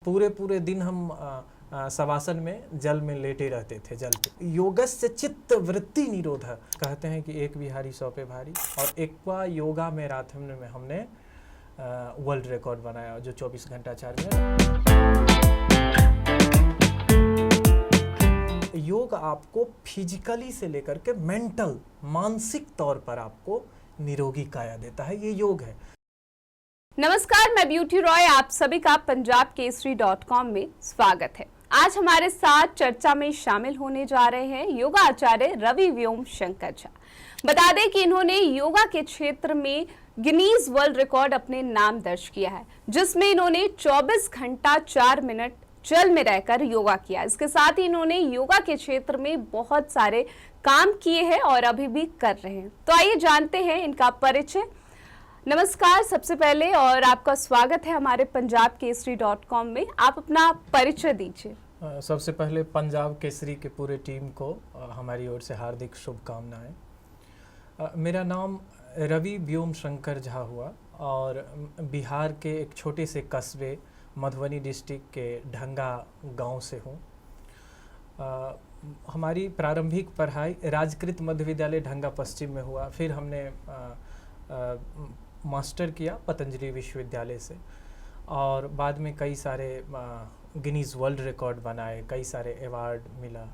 पूरे पूरे दिन हम शवासन में जल में लेटे रहते थे। जल पे योगस्य चित्त वृत्ति निरोध कहते हैं कि एक विहारी 100 पे भारी। और एक्वा योगा मैराथन में हमने वर्ल्ड रिकॉर्ड बनाया जो 24 घंटा 4 मिनट। योग आपको फिजिकली से लेकर के मेंटल मानसिक तौर पर आपको निरोगी काया देता है। ये योग है। नमस्कार, मैं ब्यूटी रॉय, आप सभी का punjabkesari.com में स्वागत है। आज हमारे साथ चर्चा में शामिल होने जा रहे हैं योगा आचार्य रवि व्योम शंकर झा। बता दें कि इन्होंने योगा के क्षेत्र में गिनीज वर्ल्ड रिकॉर्ड अपने नाम दर्ज किया है, जिसमें इन्होंने 24 घंटा 4 मिनट जल में रहकर योगा किया। इसके साथ ही इन्होंने योगा के क्षेत्र में बहुत सारे काम किए हैं और अभी भी कर रहे हैं। तो आइए जानते हैं इनका परिचय। नमस्कार, सबसे पहले और आपका स्वागत है हमारे punjabkesari.com में। आप अपना परिचय दीजिए। सबसे पहले पंजाब केसरी के पूरे टीम को हमारी ओर से हार्दिक शुभकामनाएं। मेरा नाम रवि व्योम शंकर झा हुआ और बिहार के एक छोटे से कस्बे मधुबनी डिस्ट्रिक्ट के ढंगा गांव से हूँ। हमारी प्रारंभिक पढ़ाई राजकृत मध्य विद्यालय ढंगा पश्चिम में हुआ। फिर हमने मास्टर किया पतंजलि विश्वविद्यालय से और बाद में कई सारे गिनीज वर्ल्ड रिकॉर्ड बनाए, कई सारे अवार्ड मिला।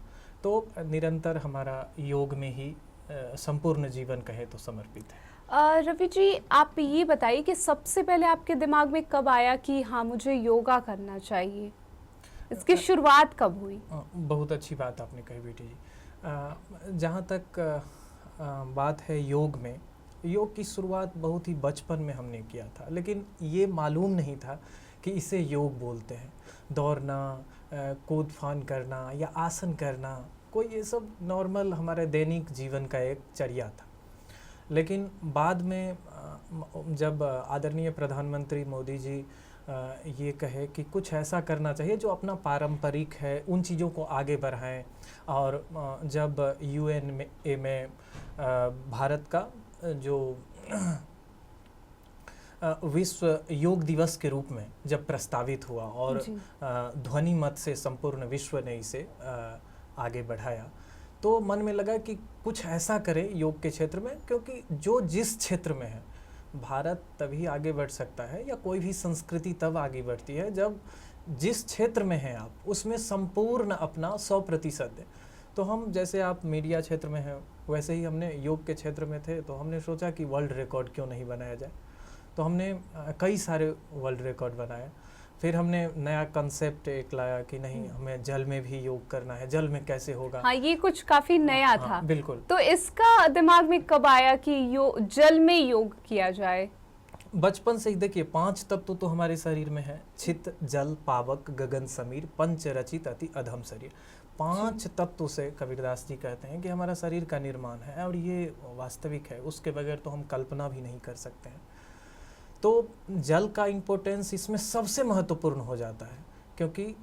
तो निरंतर हमारा योग में ही संपूर्ण जीवन कहे तो समर्पित है। रवि जी, आप ये बताइए कि सबसे पहले आपके दिमाग में कब आया कि हाँ मुझे योगा करना चाहिए? इसकी शुरुआत कब हुई? बहुत अच्छी बात आपने कही बेटी जी। जहाँ तक बात है योग में, योग की शुरुआत बहुत ही बचपन में हमने किया था, लेकिन ये मालूम नहीं था कि इसे योग बोलते हैं। दौड़ना, कूद फान करना या आसन करना, कोई ये सब नॉर्मल हमारे दैनिक जीवन का एक चर्या था। लेकिन बाद में जब आदरणीय प्रधानमंत्री मोदी जी ये कहे कि कुछ ऐसा करना चाहिए जो अपना पारंपरिक है, उन चीज़ों को आगे बढ़ाएं। और जब UN में भारत का जो विश्व योग दिवस के रूप में जब प्रस्तावित हुआ और ध्वनि मत से संपूर्ण विश्व ने इसे आगे बढ़ाया, तो मन में लगा कि कुछ ऐसा करें योग के क्षेत्र में, क्योंकि जो जिस क्षेत्र में है भारत तभी आगे बढ़ सकता है या कोई भी संस्कृति तब आगे बढ़ती है जब जिस क्षेत्र में हैं आप उसमें संपूर्ण अपना 100% दें। तो हम, जैसे आप मीडिया क्षेत्र में हैं वैसे ही हमने योग के क्षेत्र में थे, तो हमने सोचा कि वर्ल्ड रिकॉर्ड क्यों नहीं बनाया जाए। तो हमने कई सारे वर्ल्ड रिकॉर्ड बनाए। फिर हमने नया कंसेप्ट एक लाया कि नहीं, हमें जल में भी योग करना है। जल में कैसे होगा? हाँ, ये कुछ काफी नया था। बिल्कुल। तो इसका दिमाग में कब आया कि जल में योग किया जाए? बचपन से ही देखिए, 5 तत्व तो हमारे शरीर में है। छित, जल, पावक, गगन, समीर, पंच रचित अति अधम शरीर। 5 तत्व से कबीरदास जी कहते हैं कि हमारा शरीर का निर्माण है, और ये वास्तविक है। उसके बगैर तो हम कल्पना भी नहीं कर सकते हैं। तो जल का इम्पोर्टेंस इसमें सबसे महत्वपूर्ण हो जाता है, क्योंकि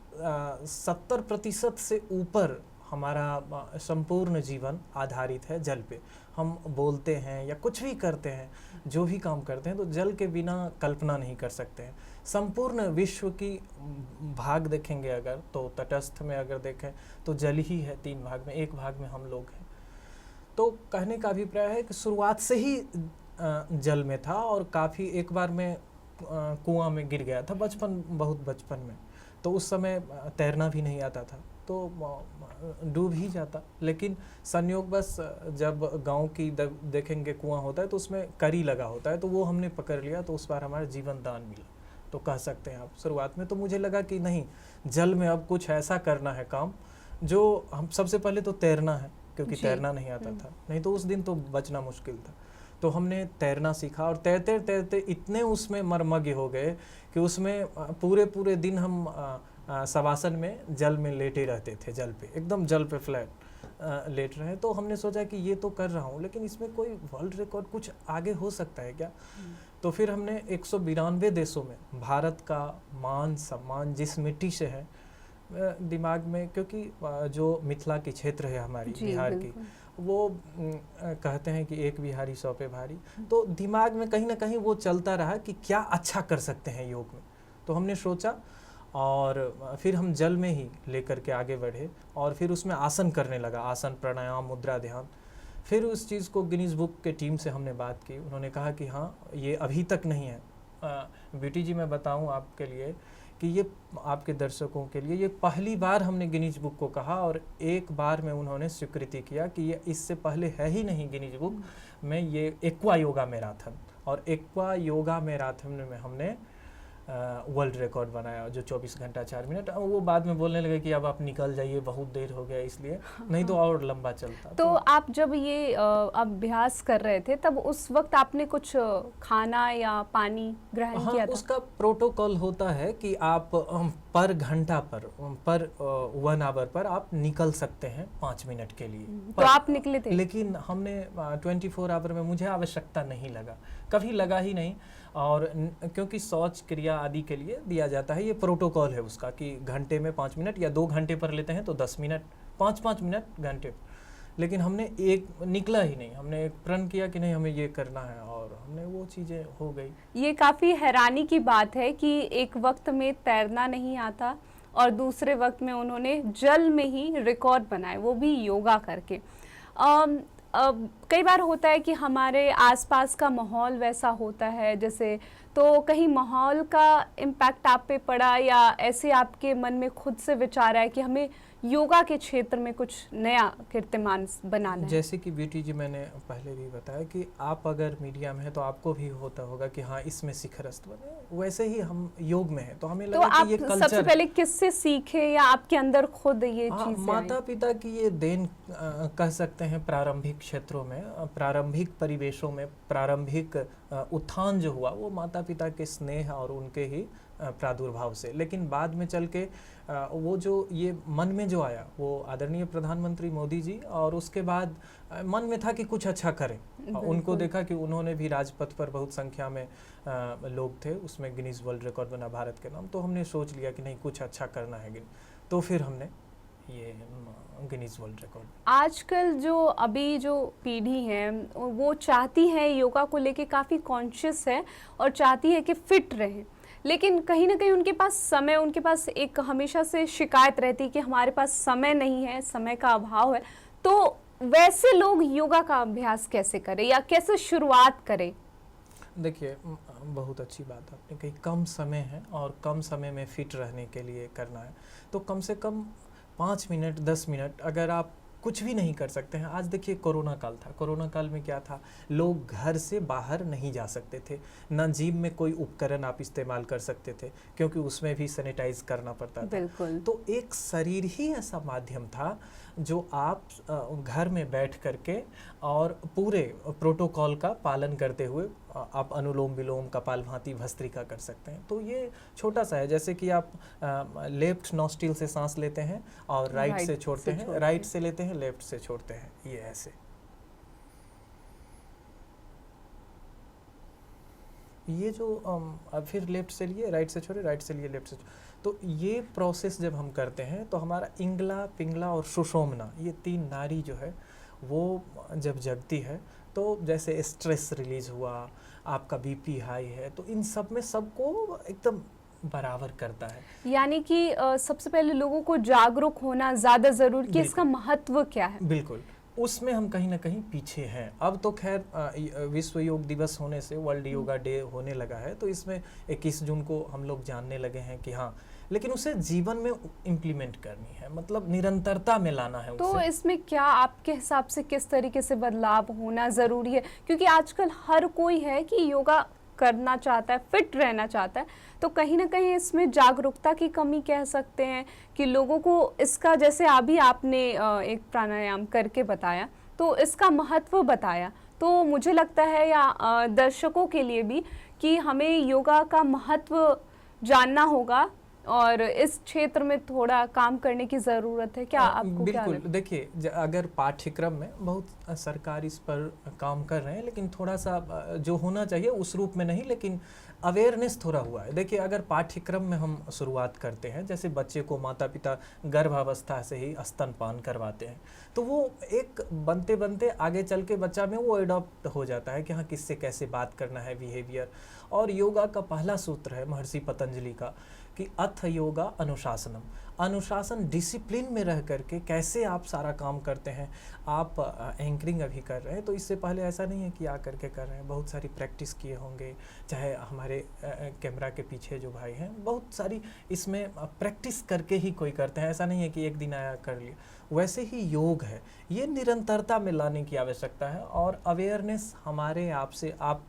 70% से ऊपर हमारा संपूर्ण जीवन आधारित है जल पे। हम बोलते हैं या कुछ भी करते हैं, जो भी काम करते हैं, तो जल के बिना कल्पना नहीं कर सकते हैं। संपूर्ण विश्व की भाग देखेंगे अगर, तो तटस्थ में अगर देखें तो जल ही है 3 भाग में, 1 भाग में हम लोग हैं। तो कहने का अभिप्राय है कि शुरुआत से ही जल में था। और काफ़ी एक बार मैं कुआं में गिर गया था बहुत बचपन में। तो उस समय तैरना भी नहीं आता था, तो डूब ही जाता। लेकिन संयोगवश जब गांव की देखेंगे कुआं होता है तो उसमें करी लगा होता है, तो वो हमने पकड़ लिया, तो उस बार हमारा जीवन दान मिला, तो कह सकते हैं आप। शुरुआत में तो मुझे लगा कि नहीं, जल में अब कुछ ऐसा करना है काम जो हम, सबसे पहले तो तैरना है, क्योंकि तैरना नहीं आता था, नहीं तो उस दिन तो बचना मुश्किल था। तो हमने तैरना सीखा और तैरते तैरते इतने उसमें मर्मज्ञ हो गए कि उसमें पूरे पूरे दिन हम शवासन में जल में लेटे रहते थे। जल पे, एकदम जल पे फ्लैट लेट रहे। तो हमने सोचा कि ये तो कर रहा हूँ, लेकिन इसमें कोई वर्ल्ड रिकॉर्ड कुछ आगे हो सकता है क्या? तो फिर हमने 192 देशों में भारत का मान सम्मान जिस मिट्टी से है दिमाग में, क्योंकि जो मिथिला की क्षेत्र है हमारी बिहार की, वो कहते हैं कि एक बिहारी 100 पे भारी। तो दिमाग में कहीं ना कहीं वो चलता रहा कि क्या अच्छा कर सकते हैं योग में। तो हमने सोचा और फिर हम जल में ही लेकर के आगे बढ़े और फिर उसमें आसन करने लगा, आसन प्राणायाम मुद्रा ध्यान। फिर उस चीज़ को गिनीज बुक के टीम से हमने बात की, उन्होंने कहा कि हाँ ये अभी तक नहीं है। बेटी जी मैं बताऊं आपके लिए कि ये आपके दर्शकों के लिए ये पहली बार हमने गिनीज बुक को कहा और एक बार में उन्होंने स्वीकृति किया कि ये इससे पहले है ही नहीं गिनीज बुक में, ये एक्वा योगा मैराथन। और एक्वा योगा मैराथन में हमने वर्ल्ड रिकॉर्ड बनाया जो 24 घंटा 4 मिनट। वो बाद में बोलने लगे कि अब आप निकल जाइए, बहुत देर हो गया इसलिए, नहीं तो और लंबा चलता। तो आप जब ये अभ्यास कर रहे थे तब उस वक्त आपने कुछ खाना या पानी ग्रहण किया था? उसका प्रोटोकॉल होता है कि आप पर घंटा पर 1 आवर पर आप निकल सकते हैं 5 मिनट के लिए। तो आप निकले थे? लेकिन हमने 24 आवर में मुझे आवश्यकता नहीं लगा, कभी लगा ही नहीं। और क्योंकि शौच क्रिया आदि के लिए दिया जाता है, ये प्रोटोकॉल है उसका कि घंटे में 5 मिनट या 2 घंटे पर लेते हैं तो 10 मिनट, 5-5 मिनट घंटे पर। लेकिन हमने एक निकला ही नहीं, हमने एक प्रण किया कि नहीं हमें ये करना है और हमने वो चीज़ें हो गई। ये काफ़ी हैरानी की बात है कि एक वक्त में तैरना नहीं आता और दूसरे वक्त में उन्होंने जल में ही रिकॉर्ड बनाए, वो भी योगा करके। कई बार होता है कि हमारे आसपास का माहौल वैसा होता है जैसे, तो कहीं माहौल का इम्पैक्ट आप पे पड़ा या ऐसे आपके मन में खुद से विचार आया कि हमें योगा के क्षेत्र में कुछ नया कीर्तिमान बनाना है? जैसे कि ब्यूटी जी मैंने पहले भी बताया कि आप अगर मीडिया में है तो आपको भी होता होगा कि हाँ इसमें शिखरस्त बने, वैसे ही हम योग में है तो हमें लगा तो कि ये कल्चर। सबसे पहले किससे सीखे या आपके अंदर खुद ये चीज़? माता पिता की ये देन कह सकते हैं। प्रारंभिक क्षेत्रों में, प्रारंभिक परिवेशों में, प्रारंभिक उत्थान जो हुआ वो माता पिता के स्नेह और उनके ही प्रादुर्भाव से। लेकिन बाद में चल के वो जो ये मन में जो आया वो आदरणीय प्रधानमंत्री मोदी जी, और उसके बाद मन में था कि कुछ अच्छा करें। उनको देखा कि उन्होंने भी राजपथ पर बहुत संख्या में लोग थे, उसमें गिनीज वर्ल्ड रिकॉर्ड बना भारत के नाम। तो हमने सोच लिया कि नहीं कुछ अच्छा करना है, तो फिर हमने ये गिनीज वर्ल्ड रिकॉर्ड। आजकल जो अभी जो पीढ़ी है वो चाहती है योगा को लेके काफ़ी कॉन्शियस है और चाहती है कि फिट रहे, लेकिन कहीं ना कहीं उनके पास समय, उनके पास एक हमेशा से शिकायत रहती है कि हमारे पास समय नहीं है, समय का अभाव है। तो वैसे लोग योगा का अभ्यास कैसे करें या कैसे शुरुआत करें? देखिए बहुत अच्छी बात आपने कही, कम समय है और कम समय में फिट रहने के लिए करना है तो कम से कम 5 मिनट 10 मिनट, अगर आप कुछ भी नहीं कर सकते हैं। आज देखिए कोरोना काल था, कोरोना काल में क्या था, लोग घर से बाहर नहीं जा सकते थे, ना जिम में कोई उपकरण आप इस्तेमाल कर सकते थे क्योंकि उसमें भी सैनिटाइज करना पड़ता था। बिल्कुल। तो एक शरीर ही ऐसा माध्यम था जो आप घर में बैठ करके और पूरे प्रोटोकॉल का पालन करते हुए आप अनुलोम विलोम, कपालभाति, भस्त्रिका कर सकते हैं। तो ये छोटा सा है, जैसे कि आप लेफ्ट नॉस्ट्रिल से सांस लेते हैं और राइट से छोड़ते हैं, राइट से लेते हैं, लेफ्ट से छोड़ते हैं, ये ऐसे। ये जो अब फिर लेफ्ट से लिए, राइट से छोड़े, राइट से लिए, लेफ्ट से छोड़े। तो ये प्रोसेस जब हम करते हैं तो हमारा इंगला, पिंगला और सुषुम्ना, ये 3 नाड़ी जो है वो जब जगती है तो जैसे स्ट्रेस रिलीज हुआ, आपका बीपी हाई है, तो इन सब में सबको एकदम बराबर करता है। यानी कि सबसे पहले लोगों को जागरूक होना ज़्यादा ज़रूरी कि इसका महत्व क्या है। बिल्कुल, उसमें हम कहीं ना कहीं पीछे हैं। अब तो खैर विश्व योग दिवस होने से वर्ल्ड योगा डे होने लगा है, तो इसमें 21 जून को हम लोग जानने लगे हैं कि हाँ, लेकिन उसे जीवन में इम्प्लीमेंट करनी है, मतलब निरंतरता में लाना है तो उसे। इसमें क्या आपके हिसाब से किस तरीके से बदलाव होना ज़रूरी है? क्योंकि आजकल हर कोई है कि योगा करना चाहता है, फिट रहना चाहता है, तो कहीं ना कहीं इसमें जागरूकता की कमी कह सकते हैं कि लोगों को इसका, जैसे अभी आपने एक प्राणायाम करके बताया तो इसका महत्व बताया, तो मुझे लगता है या दर्शकों के लिए भी कि हमें योगा का महत्व जानना होगा और इस क्षेत्र में थोड़ा काम करने की ज़रूरत है। क्या आपको क्या बिल्कुल, देखिए अगर पाठ्यक्रम में बहुत सरकार इस पर काम कर रहे हैं, लेकिन थोड़ा सा जो होना चाहिए उस रूप में नहीं, लेकिन अवेयरनेस थोड़ा हुआ है। देखिए अगर पाठ्यक्रम में हम शुरुआत करते हैं, जैसे बच्चे को माता पिता गर्भावस्था से ही स्तनपान करवाते हैं, तो वो एक बनते बनते आगे चल के बच्चा में वो एडॉप्ट हो जाता है कि हाँ किससे कैसे बात करना है, बिहेवियर। और योगा का पहला सूत्र है महर्षि पतंजलि का कि अथ योगा अनुशासनम, अनुशासन डिसिप्लिन में रह करके कैसे आप सारा काम करते हैं। आप एंकरिंग अभी कर रहे हैं तो इससे पहले ऐसा नहीं है कि आ करके कर रहे हैं, बहुत सारी प्रैक्टिस किए होंगे, चाहे हमारे कैमरा के पीछे जो भाई हैं बहुत सारी इसमें प्रैक्टिस करके ही कोई करते हैं, ऐसा नहीं है कि एक दिन आया कर लिया। वैसे ही योग है, ये निरंतरता में लाने की आवश्यकता है और अवेयरनेस हमारे आप से, आप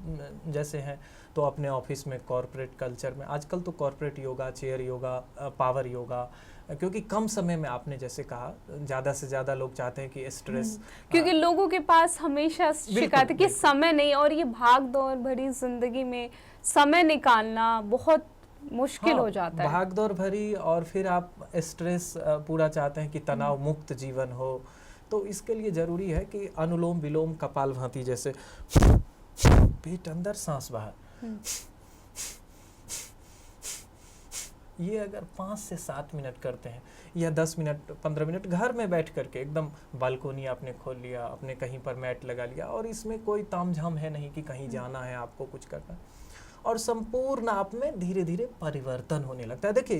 जैसे हैं तो अपने ऑफिस में कॉर्पोरेट कल्चर में आजकल तो corporate yoga, chair yoga, power yoga, क्योंकि कम समय में आपने जैसे कहा ज़्यादा से ज़्यादा लोग चाहते हैं कि स्ट्रेस, क्योंकि लोगों के पास हमेशा शिकायत है कि समय नहीं, और ये भाग दौड़ भरी जिंदगी में समय निकालना बहुत मुश्किल हो जाता है। भाग दौड़ भरी, और फिर आप स्ट्रेस पूरा चाहते हैं कि तनाव मुक्त जीवन हो, तो इसके लिए ज़रूरी है कि अनुलोम विलोम कपालभाति जैसे पेट अंदर सांस बाहर, ये अगर 5 से 7 मिनट करते हैं या 10 मिनट 15 मिनट घर में बैठ करके, एकदम बालकोनी आपने खोल लिया, आपने कहीं पर मैट लगा लिया और इसमें कोई तामझाम है नहीं कि कहीं जाना है आपको कुछ करना है, और संपूर्ण आप में धीरे धीरे परिवर्तन होने लगता है। देखिए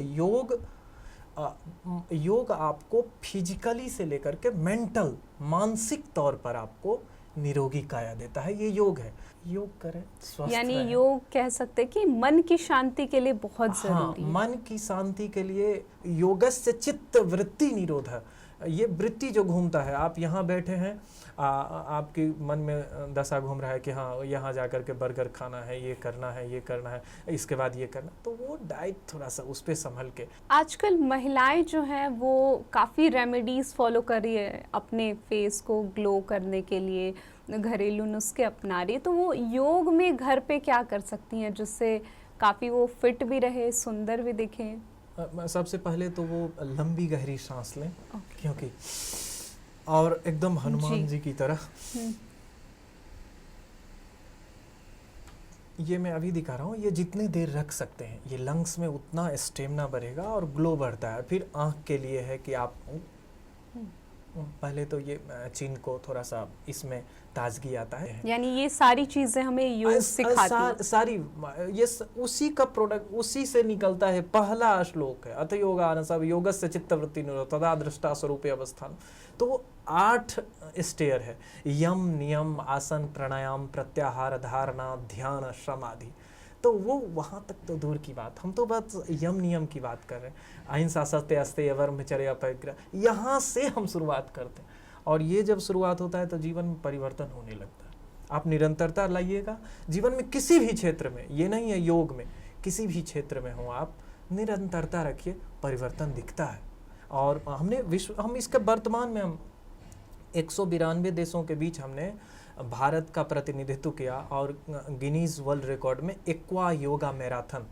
योग आपको फिजिकली से लेकर के मेंटल, मानसिक तौर पर आपको निरोगी काया देता है, ये योग है। योग करें, स्वस्थ यानी रहें। योग कह सकते हैं कि मन की शांति के लिए बहुत जरूरी है। मन की शांति के लिए योगस्य चित्त वृत्ति निरोध, ये वृत्ति जो घूमता है, आप यहाँ बैठे हैं, आपके मन में दशा घूम रहा है कि हाँ यहाँ जा कर के बर्गर खाना है, ये करना है, ये करना है, इसके बाद ये करना, तो वो डाइट थोड़ा सा उस पर संभल के। आजकल महिलाएं जो हैं वो काफ़ी रेमेडीज़ फॉलो कर रही है अपने फेस को ग्लो करने के लिए, घरेलू नुस्खे अपना रही है, तो वो योग में घर पे क्या कर सकती हैं जिससे काफ़ी वो फिट भी रहे, सुंदर भी दिखें? सबसे पहले तो वो लंबी गहरी सांस लें, क्योंकि और एकदम हनुमान जी की तरह, ये मैं अभी दिखा रहा हूँ, ये जितने देर रख सकते हैं, ये लंग्स में उतना स्टेमिना बढ़ेगा और ग्लो बढ़ता है। फिर आँख के लिए है कि आप पहले तो ये चिन को थोड़ा सा, इसमें ताजगी आता है, यानी ये सारी चीजें हमें योग सिखाती हैं। सारी ये उसी का प्रोडक्ट, उसी से निकलता है। पहला श्लोक है अथ योगान सब योगस्य चित्तवृत्ति निरोध तदा दृष्टा स्वरूपे अवस्थान, तो 8 स्टेयर है, यम नियम आसन प्राणायाम प्रत्याहार धारणा ध्यान समाधि, तो वो वहाँ तक तो दूर की बात, हम तो बस यम नियम की बात कर रहे हैं। अहिंसा सत्य अस्तेय ब्रह्मचर्य अपरिग्रह, यहाँ से हम शुरुआत करते हैं, और ये जब शुरुआत होता है तो जीवन में परिवर्तन होने लगता है। आप निरंतरता लाइएगा जीवन में, किसी भी क्षेत्र में, ये नहीं है योग में, किसी भी क्षेत्र में हो आप निरंतरता रखिए, परिवर्तन दिखता है। और हम इसके वर्तमान में हम 192 देशों के बीच हमने भारत का प्रतिनिधित्व किया और गिनीज वर्ल्ड रिकॉर्ड में एक्वा योगा मैराथन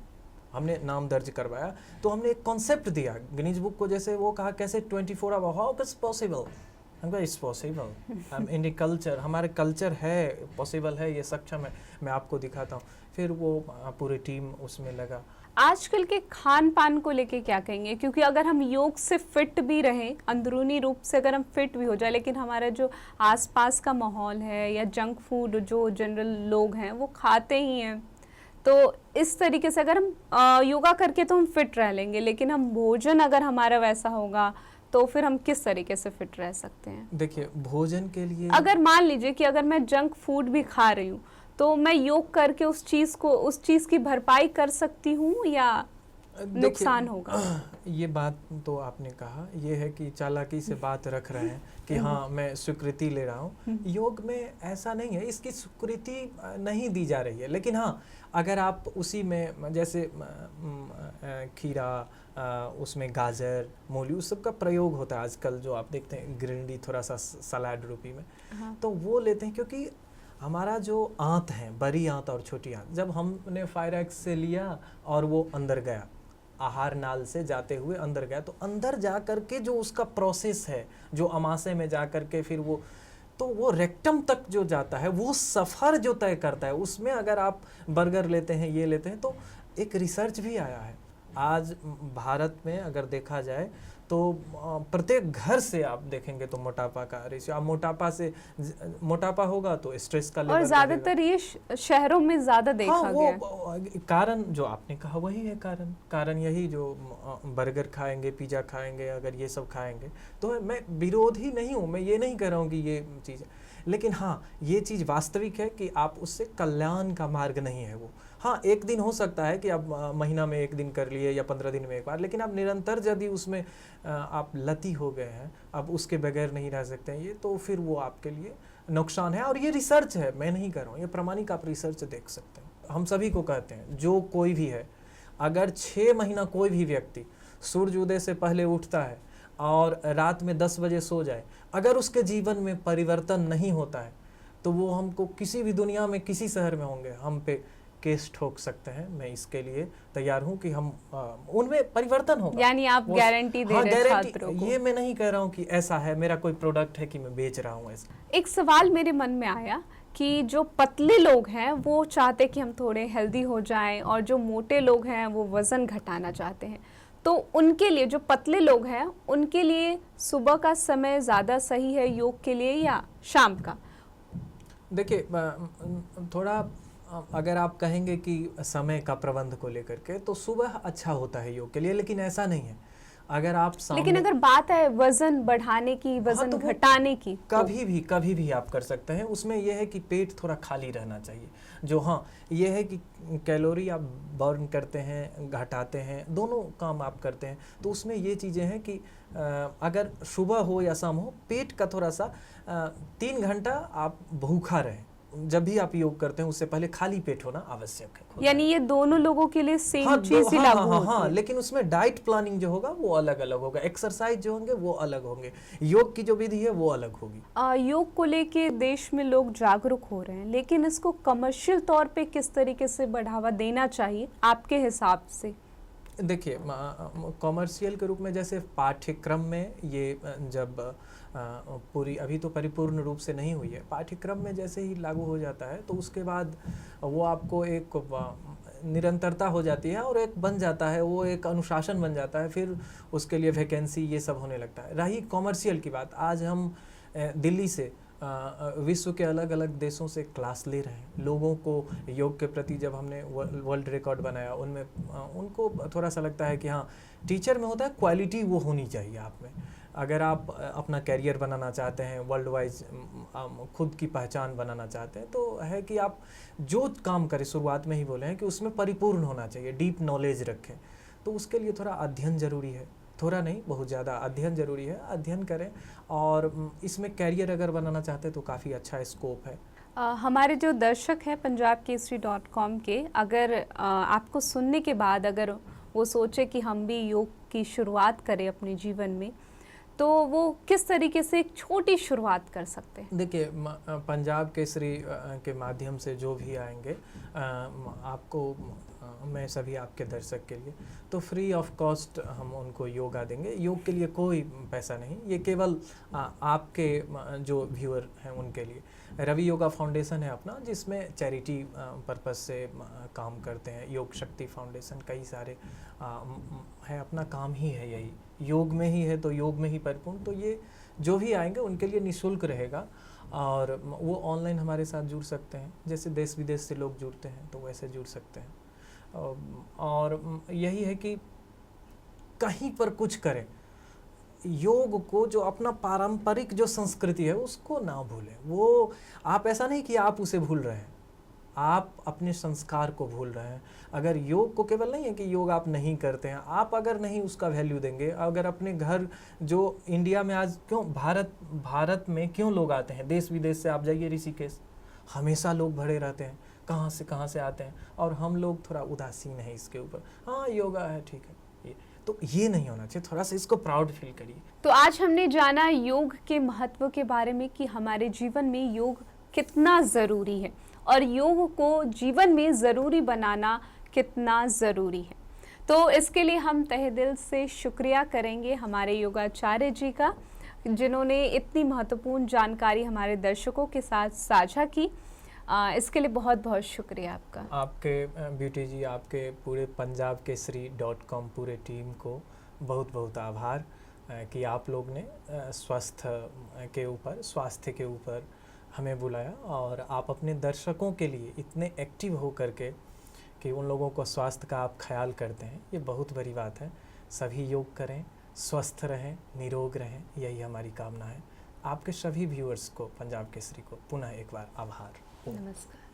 हमने नाम दर्ज करवाया। तो हमने एक कॉन्सेप्ट दिया गिनीज बुक को, जैसे वो कहा कैसे 24 आवर, हाउ इट्स पॉसिबल, हम कहा इट्स पॉसिबल, इन कल्चर, हमारे कल्चर है, पॉसिबल है, ये सक्षम है, मैं आपको दिखाता हूँ। फिर वो पूरी टीम उसमें लगा। आजकल के खान पान को लेके क्या कहेंगे? क्योंकि अगर हम योग से फिट भी रहें, अंदरूनी रूप से अगर हम फिट भी हो जाए, लेकिन हमारा जो आसपास का माहौल है या जंक फूड जो जनरल लोग हैं वो खाते ही हैं, तो इस तरीके से अगर हम योगा करके तो हम फिट रह लेंगे, लेकिन हम भोजन अगर हमारा वैसा होगा तो फिर हम किस तरीके से फिट रह सकते हैं? देखिए भोजन के लिए, अगर मान लीजिए कि अगर मैं जंक फूड भी खा रही हूँ तो मैं योग करके उस चीज़ की भरपाई कर सकती हूँ या नुकसान होगा? ये बात तो आपने कहा, ये है कि चालाकी से बात रख रहे हैं कि हाँ मैं स्वीकृति ले रहा हूँ। योग में ऐसा नहीं है, इसकी स्वीकृति नहीं दी जा रही है, लेकिन हाँ अगर आप उसी में जैसे खीरा, उसमें गाजर, मूली, उस सब का प्रयोग होता है आजकल, जो आप देखते हैं ग्रीनरी थोड़ा सा सलाद रूपी में, तो वो लेते हैं, क्योंकि हमारा जो आंत है, बड़ी आंत और छोटी आंत, जब हमने फायरक्स से लिया और वो अंदर गया, आहार नाल से जाते हुए अंदर गया, तो अंदर जा करके जो उसका प्रोसेस है, जो अमाशय में जा करके फिर वो, तो वो रेक्टम तक जो जाता है, वो सफ़र जो तय करता है। उसमें अगर आप बर्गर लेते हैं, ये लेते हैं, तो एक रिसर्च भी आया है, आज भारत में अगर देखा जाए तो प्रत्येक घर से आप देखेंगे तो मोटापा का रेशियो, आप मोटापा होगा तो स्ट्रेस का लेवल और ज्यादातर ये शहरों में ज्यादा देखा हाँ, गया है। वो कारण जो आपने कहा वही है। कारण यही, जो बर्गर खाएंगे, पिज्जा खाएंगे, अगर ये सब खाएंगे तो मैं विरोधी नहीं हूँ, मैं ये नहीं कह रहा हूँ कि ये चीज़, लेकिन हाँ ये चीज़ वास्तविक है कि आप उससे कल्याण का मार्ग नहीं है वो। हाँ, एक दिन हो सकता है कि आप महीना में एक दिन कर लिए या 15 दिन में एक बार, लेकिन आप निरंतर यदि उसमें आप लती हो गए हैं, आप उसके बगैर नहीं रह सकते हैं, ये तो फिर वो आपके लिए नुकसान है। और ये रिसर्च है, मैं नहीं कर रहा हूँ, ये प्रामाणिक आप रिसर्च देख सकते हैं। हम सभी को कहते हैं, जो कोई भी है, अगर 6 महीना कोई भी व्यक्ति सूर्य उदय से पहले उठता है और रात में 10 बजे सो जाए, अगर उसके जीवन में परिवर्तन नहीं होता है तो वो हमको किसी भी दुनिया में, किसी शहर में होंगे, हम पे केस ठोक सकते हैं। मैं इसके लिए तैयार हूं कि हम उनमें परिवर्तन होगा। यानी आप गारंटी दे रहे हैं छात्रों को? ये मैं नहीं कह रहा हूं कि ऐसा है, मेरा कोई प्रोडक्ट है कि मैं बेच रहा हूं ऐसा। एक सवाल मेरे मन में आया कि जो पतले लोग हैं वो चाहते कि हम थोड़े हेल्दी हो जाएं, और जो मोटे लोग हैं वो वज़न घटाना चाहते हैं, तो उनके लिए, जो पतले लोग हैं उनके लिए सुबह का समय ज़्यादा सही है योग के लिए या शाम का? देखिए, थोड़ा अगर आप कहेंगे कि समय का प्रबंध को लेकर के, तो सुबह अच्छा होता है योग के लिए, लेकिन ऐसा नहीं है। अगर आप लेकिन अगर बात है वजन बढ़ाने की, वजन तो घटाने की, कभी भी आप कर सकते हैं। उसमें यह है कि पेट थोड़ा खाली रहना चाहिए। जो हाँ, यह है कि कैलोरी आप बर्न करते हैं, घटाते हैं, दोनों काम आप करते हैं, तो उसमें ये चीज़ें हैं कि अगर सुबह हो या शाम हो, पेट का थोड़ा सा 3 घंटा आप भूखा रहें। जब भी आप योग करते हैं उससे पहले खाली पेट होना आवश्यक है। यानी ये दोनों लोगों के लिए सेम चीज ही लागू होती है। लेकिन उसमें डाइट प्लानिंग जो होगा वो अलग अलग होगा, एक्सरसाइज जो होंगे वो अलग होंगे, योग की जो विधि है वो अलग होगी। योग को लेके देश में लोग जागरूक हो रहे हैं, लेकिन इसको कमर्शियल तौर पे किस तरीके से बढ़ावा देना चाहिए आपके हिसाब से? देखिए, कॉमर्शियल के रूप में जैसे पाठ्यक्रम में ये जब पूरी, अभी तो परिपूर्ण रूप से नहीं हुई है, पाठ्यक्रम में जैसे ही लागू हो जाता है तो उसके बाद वो आपको एक निरंतरता हो जाती है और एक बन जाता है, वो एक अनुशासन बन जाता है, फिर उसके लिए वैकेंसी ये सब होने लगता है। रही कॉमर्शियल की बात, आज हम दिल्ली से विश्व के अलग अलग देशों से क्लास ले रहे हैं। लोगों को योग के प्रति जब हमने वर्ल्ड रिकॉर्ड बनाया, उनमें उनको थोड़ा सा लगता है कि हाँ, टीचर में होता है क्वालिटी, वो होनी चाहिए आप में। अगर आप अपना कैरियर बनाना चाहते हैं, वर्ल्ड वाइज खुद की पहचान बनाना चाहते हैं, तो है कि आप जो काम करें, शुरुआत में ही बोले हैं कि उसमें परिपूर्ण होना चाहिए, डीप नॉलेज रखें। तो उसके लिए थोड़ा अध्ययन जरूरी है, थोड़ा नहीं बहुत ज़्यादा अध्ययन जरूरी है। अध्ययन करें, और इसमें कैरियर अगर बनाना चाहते हैं तो काफ़ी अच्छा स्कोप है। हमारे जो दर्शक हैं punjabkesari.com के, अगर आपको सुनने के बाद अगर वो सोचे कि हम भी योग की शुरुआत करें अपने जीवन में, तो वो किस तरीके से एक छोटी शुरुआत कर सकते हैं? देखिए, पंजाब केसरी के माध्यम से जो भी आएंगे, आपको मैं सभी आपके दर्शक के लिए तो फ्री ऑफ कॉस्ट हम उनको योगा देंगे। योग के लिए कोई पैसा नहीं, ये केवल आपके जो व्यूअर हैं उनके लिए। रवि योगा फाउंडेशन है अपना, जिसमें चैरिटी पर्पस से काम करते हैं। योग शक्ति फाउंडेशन, कई सारे है, अपना काम ही है यही, योग में ही है, तो योग में ही परिपूर्ण। तो ये जो भी आएंगे उनके लिए निःशुल्क रहेगा, और वो ऑनलाइन हमारे साथ जुड़ सकते हैं, जैसे देश विदेश से लोग जुड़ते हैं तो वैसे जुड़ सकते हैं। और यही है कि कहीं पर कुछ करें, योग को, जो अपना पारंपरिक जो संस्कृति है उसको ना भूलें। वो आप ऐसा नहीं कि आप उसे भूल रहे हैं, आप अपने संस्कार को भूल रहे हैं। अगर योग को केवल नहीं है कि योग आप नहीं करते हैं, आप अगर नहीं उसका वैल्यू देंगे, अगर अपने घर, जो इंडिया में आज क्यों भारत में क्यों लोग आते हैं, देश विदेश से आप जाइए ऋषिकेश, हमेशा लोग भरे रहते हैं, कहाँ से आते हैं, और हम लोग थोड़ा उदासीन हैं इसके ऊपर। हाँ, योगा है, ठीक है, तो ये नहीं होना चाहिए, थोड़ा सा इसको प्राउड फील करिए। तो आज हमने जाना योग के महत्व के बारे में, कि हमारे जीवन में योग कितना ज़रूरी है और योग को जीवन में ज़रूरी बनाना कितना ज़रूरी है। तो इसके लिए हम तहे दिल से शुक्रिया करेंगे हमारे योगाचार्य जी का, जिन्होंने इतनी महत्वपूर्ण जानकारी हमारे दर्शकों के साथ साझा की। इसके लिए बहुत बहुत शुक्रिया आपका। आपके ब्यूटी जी, आपके पूरे punjabkesari.com पूरे टीम को बहुत बहुत आभार कि आप लोग ने स्वास्थ्य के ऊपर हमें बुलाया, और आप अपने दर्शकों के लिए इतने एक्टिव हो करके कि उन लोगों को स्वास्थ्य का आप ख्याल करते हैं, ये बहुत बड़ी बात है। सभी योग करें, स्वस्थ रहें, निरोग रहें, यही हमारी कामना है। आपके सभी व्यूअर्स को, पंजाब केसरी को पुनः एक बार आभार। नमस्कार।